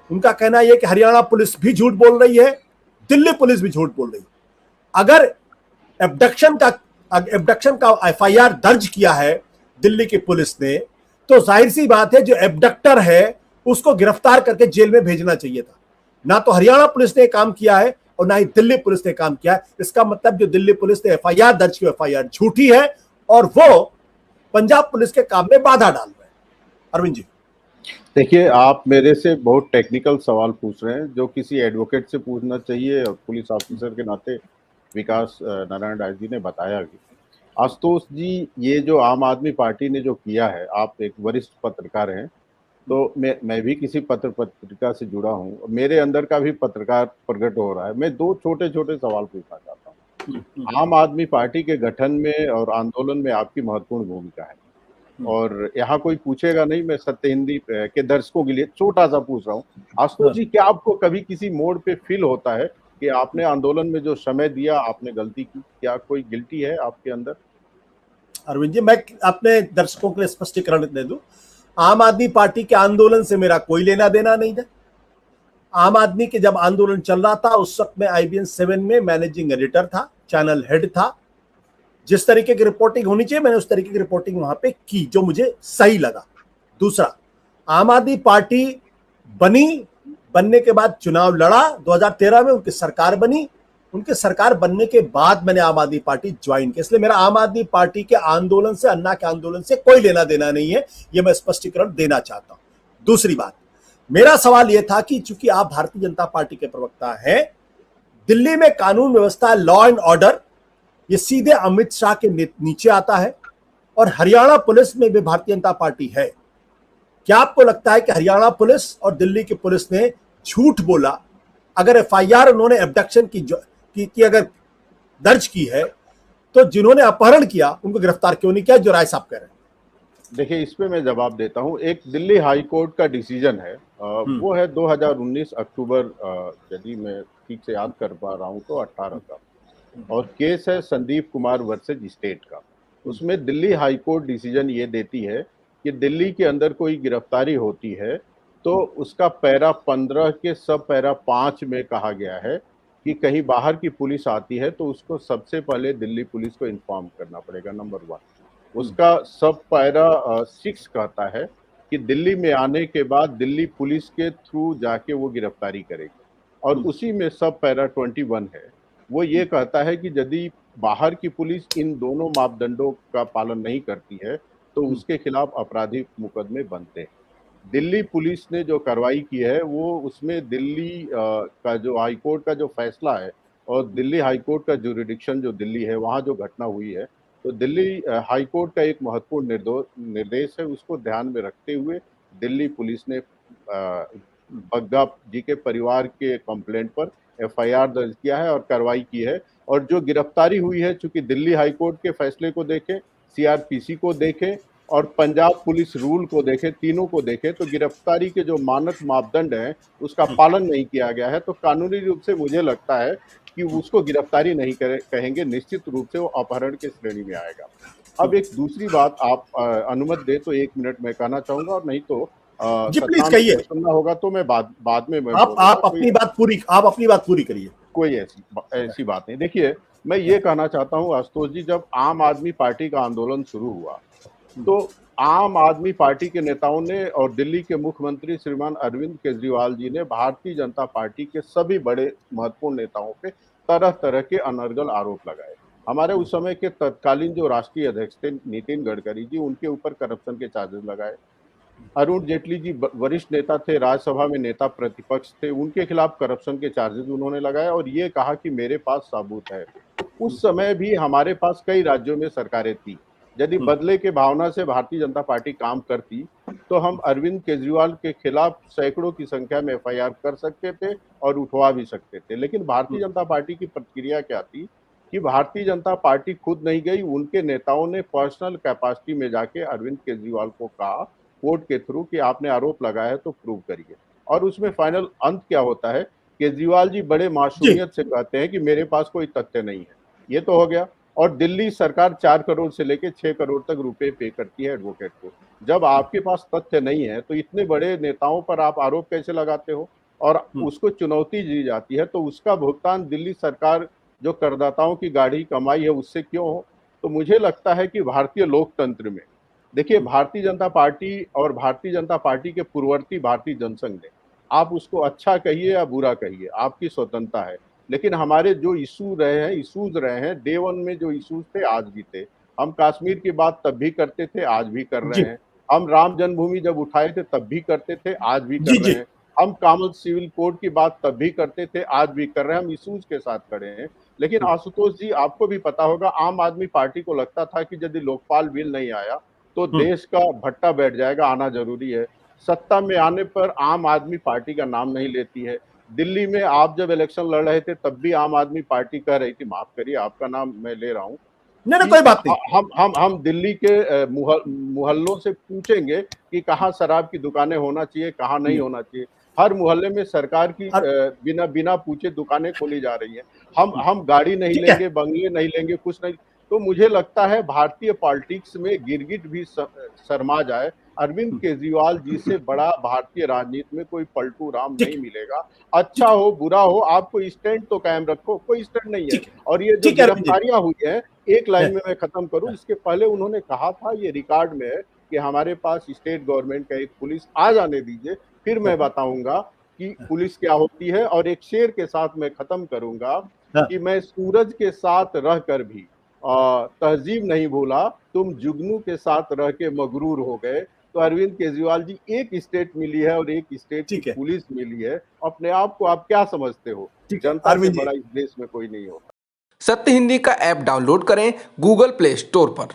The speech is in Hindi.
उनका कहना यह कि हरियाणा पुलिस भी झूठ बोल रही है, दिल्ली पुलिस भी झूठ बोल रही है। अगर एब्डक्शन का एफआईआर दर्ज किया है दिल्ली की पुलिस ने, तो जाहिर सी बात है जो एब्डक्टर है उसको गिरफ्तार करके जेल में भेजना चाहिए था। ना तो हरियाणा पुलिस ने काम किया है और ना ही दिल्ली पुलिस ने काम किया है। इसका मतलब जो दिल्ली पुलिस ने एफआईआर दर्ज की, एफआईआर झूठी है और वो पंजाब पुलिस के काम में बाधा डाल रहे हैं। अरविंद जी, देखिए, आप मेरे से बहुत टेक्निकल सवाल पूछ रहे हैं जो किसी एडवोकेट से पूछना चाहिए। और पुलिस ऑफिसर के नाते विकास नारायण राय जी ने बताया कि आशुतोष जी, ये जो आम आदमी पार्टी ने जो किया है, आप एक वरिष्ठ पत्रकार हैं, तो मैं भी किसी पत्रिका से जुड़ा हूँ, मेरे अंदर का भी पत्रकार प्रकट हो रहा है। मैं दो छोटे छोटे सवाल पूछना चाहता हूँ। आम आदमी पार्टी के गठन में और आंदोलन में आपकी महत्वपूर्ण भूमिका है, और यहाँ कोई पूछेगा नहीं, मैं सत्य हिंदी के दर्शकों के लिए छोटा सा पूछ रहा हूँ। आशुतोष जी, क्या आपको कभी किसी मोड़ पे फील होता है कि आपने आंदोलन में जो समय दिया, आपने गलती की? क्या कोई गिल्टी है आपके अंदर? अरविंद जी, मैं अपने दर्शकों के लिए स्पष्टीकरण दे दूं। आम आदमी पार्टी के आंदोलन से मेरा कोई लेना देना नहीं था। आम आदमी के जब आंदोलन चल रहा था उस वक्त मैं IBN 7 में मैनेजिंग एडिटर था, चैनल हेड था। जिस तरीके की रिपोर्टिंग होनी चाहिए मैंने उस तरीके की रिपोर्टिंग वहां पे की, जो मुझे सही लगा। दूसरा, आम आदमी पार्टी बनने के बाद चुनाव लड़ा 2013 में, उनकी सरकार बनी। उनके सरकार बनने के बाद मैंने आम आदमी पार्टी ज्वाइन की। इसलिए मेरा आम आदमी पार्टी के आंदोलन से, अन्ना के आंदोलन से कोई लेना देना नहीं है, यह मैं स्पष्टीकरण देना चाहता हूं। दूसरी बात, मेरा सवाल यह था कि चूंकि आप भारतीय जनता पार्टी के प्रवक्ता हैं, दिल्ली में कानून व्यवस्था, लॉ एंड ऑर्डर, ये सीधे अमित शाह के नीचे आता है और हरियाणा पुलिस में भी भारतीय जनता पार्टी है। क्या आपको लगता है कि हरियाणा पुलिस और दिल्ली की पुलिस ने झूठ बोला? अगर एफआईआर उन्होंने एब्डक्शन की अगर दर्ज की है, तो जिन्होंने अपहरण किया उनको गिरफ्तार क्यों नहीं किया, जो राय साहब कह रहे हैं? देखिए, इस पे मैं जवाब देता हूँ। एक दिल्ली हाई कोर्ट का डिसीजन है, वो है 2019 अक्टूबर, यदि मैं ठीक से याद कर पा रहा हूँ तो 18 का, और केस है संदीप कुमार वर्सेज स्टेट का। उसमें दिल्ली हाई कोर्ट डिसीजन ये देती है कि दिल्ली के अंदर कोई गिरफ्तारी होती है तो उसका पैरा 15 के सब पैरा 5 में कहा गया है कि कहीं बाहर की पुलिस आती है तो उसको सबसे पहले दिल्ली पुलिस को इन्फॉर्म करना पड़ेगा, नंबर 1। उसका सब पैरा 6 कहता है कि दिल्ली में आने के बाद दिल्ली पुलिस के थ्रू जाके वो गिरफ्तारी करेगी। और उसी में सब पैरा 21 है, वो ये कहता है कि यदि बाहर की पुलिस इन दोनों मापदंडों का पालन नहीं करती है तो उसके खिलाफ आपराधिक मुकदमे बनते हैं। दिल्ली पुलिस ने जो कार्रवाई की है वो उसमें दिल्ली का जो हाईकोर्ट का जो फैसला है और दिल्ली हाईकोर्ट का जुरिडिक्शन जो दिल्ली है, वहाँ जो घटना हुई है, तो दिल्ली हाईकोर्ट का एक महत्वपूर्ण निर्देश है, उसको ध्यान में रखते हुए दिल्ली पुलिस ने बग्गा जी के परिवार के कंप्लेंट पर एफआईआर दर्ज किया है और कार्रवाई की है। और जो गिरफ्तारी हुई है, चूंकि दिल्ली हाईकोर्ट के फैसले को देखें, सीआरपीसी को देखें और पंजाब पुलिस रूल को देखें, तीनों को देखें, तो गिरफ्तारी के जो मानक मापदंड हैं उसका पालन नहीं किया गया है। तो कानूनी रूप से मुझे लगता है कि उसको गिरफ्तारी नहीं कहेंगे, निश्चित रूप से वो अपहरण के श्रेणी में आएगा। अब एक दूसरी बात, आप अनुमति दे तो 1 मिनट मैं कहना चाहूंगा, और नहीं तो जी प्लीज कहिए। सुनना होगा तो मैं बाद में आप अपनी बात पूरी करिए। कोई ऐसी बात नहीं। देखिए, मैं ये कहना चाहता हूँ आशुतोष जी, जब आम आदमी पार्टी का आंदोलन शुरू हुआ तो आम आदमी पार्टी के नेताओं ने और दिल्ली के मुख्यमंत्री श्रीमान अरविंद केजरीवाल जी ने भारतीय जनता पार्टी के सभी बड़े महत्वपूर्ण नेताओं पे तरह तरह के अनर्गल आरोप लगाए। हमारे उस समय के तत्कालीन जो राष्ट्रीय अध्यक्ष थे नितिन गडकरी जी, उनके ऊपर करप्शन के चार्जेस लगाए। अरुण जेटली जी वरिष्ठ नेता थे, राज्यसभा में नेता प्रतिपक्ष थे, उनके खिलाफ करप्शन के चार्जेस उन्होंने लगाए और ये कहा कि मेरे पास सबूत है। उस समय भी हमारे पास कई राज्यों में सरकारें थी। यदि बदले के भावना से भारतीय जनता पार्टी काम करती तो हम अरविंद केजरीवाल के खिलाफ सैकड़ों की संख्या में एफआईआर कर सकते थे और उठवा भी सकते थे। लेकिन भारतीय जनता पार्टी की प्रतिक्रिया क्या थी कि भारतीय जनता पार्टी खुद नहीं गई, उनके नेताओं ने पर्सनल कैपेसिटी में जाके अरविंद केजरीवाल को कहा कोर्ट के थ्रू कि आपने आरोप लगाया है तो प्रूव करिए। और उसमें फाइनल अंत क्या होता है, केजरीवाल जी बड़े मासूमियत से कहते हैं कि मेरे पास कोई तथ्य नहीं है। ये तो हो गया। और दिल्ली सरकार 4 करोड़ से लेकर 6 करोड़ तक रुपए पे करती है एडवोकेट को। जब आपके पास तथ्य नहीं है तो इतने बड़े नेताओं पर आप आरोप कैसे लगाते हो? और उसको चुनौती दी जाती है, तो उसका भुगतान दिल्ली सरकार जो करदाताओं की गाढ़ी कमाई है उससे क्यों हो? तो मुझे लगता है कि भारतीय लोकतंत्र में देखिए, भारतीय जनता पार्टी और भारतीय जनता पार्टी के पूर्ववर्ती भारतीय जनसंघ ने, आप उसको अच्छा कहिए या बुरा कहिए, आपकी स्वतंत्रता है। लेकिन हमारे जो इश्यूज रहे हैं, डे वन में जो इश्यूज थे आज भी थे। हम कश्मीर की बात तब भी करते थे, आज भी कर रहे जी हैं। हम राम जन्मभूमि जब उठाए थे तब भी करते थे, आज भी जी कर जी रहे हैं। हम कॉमन सिविल कोड की बात तब भी करते थे, आज भी कर रहे हैं। हम इश्यूज के साथ खड़े हैं। लेकिन आशुतोष जी, आपको भी पता होगा, आम आदमी पार्टी को लगता था कि यदि लोकपाल बिल नहीं आया तो हम्म, देश का भट्टा बैठ जाएगा, आना जरूरी है। सत्ता में आने पर आम आदमी पार्टी का नाम नहीं लेती है। दिल्ली में आप जब इलेक्शन लड़ रहे थे तब भी आम आदमी पार्टी कह रही थी, माफ करिए आपका नाम मैं ले रहा हूं, नहीं नहीं कि कोई बात नहीं। हम दिल्ली के मोहल्लों से पूछेंगे कि कहाँ शराब की दुकानें होना चाहिए, कहाँ नहीं होना चाहिए। हर मोहल्ले में सरकार की और बिना बिना पूछे दुकानें खोली जा रही हैं। हम गाड़ी नहीं ठीक है। लेंगे, बंगले नहीं लेंगे, कुछ नहीं। तो मुझे लगता है भारतीय पॉलिटिक्स में गिरगिट भी शर्मा जाए। अरविंद केजरीवाल जी से बड़ा भारतीय राजनीति में कोई पलटू राम ठीक नहीं है। मिलेगा। अच्छा ठीक है। हो बुरा हो, आपको स्टैंड तो कायम रखो, कोई स्टैंड नहीं है। ठीक है। और ये जो ठीक है अरविंद जी। गिरफ्तारियां हुई हैं, एक लाइन है, में मैं खत्म करूं, इसके पहले उन्होंने कहा था, ये रिकॉर्ड में है, कि हमारे पास स्टेट गवर्नमेंट का एक पुलिस आ जाने दीजिए, फिर मैं है, बताऊंगा कि पुलिस क्या होती है। और एक शेर के साथ मैं खत्म करूंगा है, कि मैं सूरज के साथ रहकर भी तहजीब नहीं भूला, तुम जुगनू के साथ रह के मगरूर हो गए। तो अरविंद केजरीवाल जी, एक स्टेट मिली है और एक स्टेट की ठीक है। पुलिस मिली है। अपने आप को आप क्या समझते हो? ठीक है जनता से अरविंद जी। बड़ा इस देश में कोई नहीं होता। सत्य हिंदी का ऐप डाउनलोड करें गूगल प्ले स्टोर पर।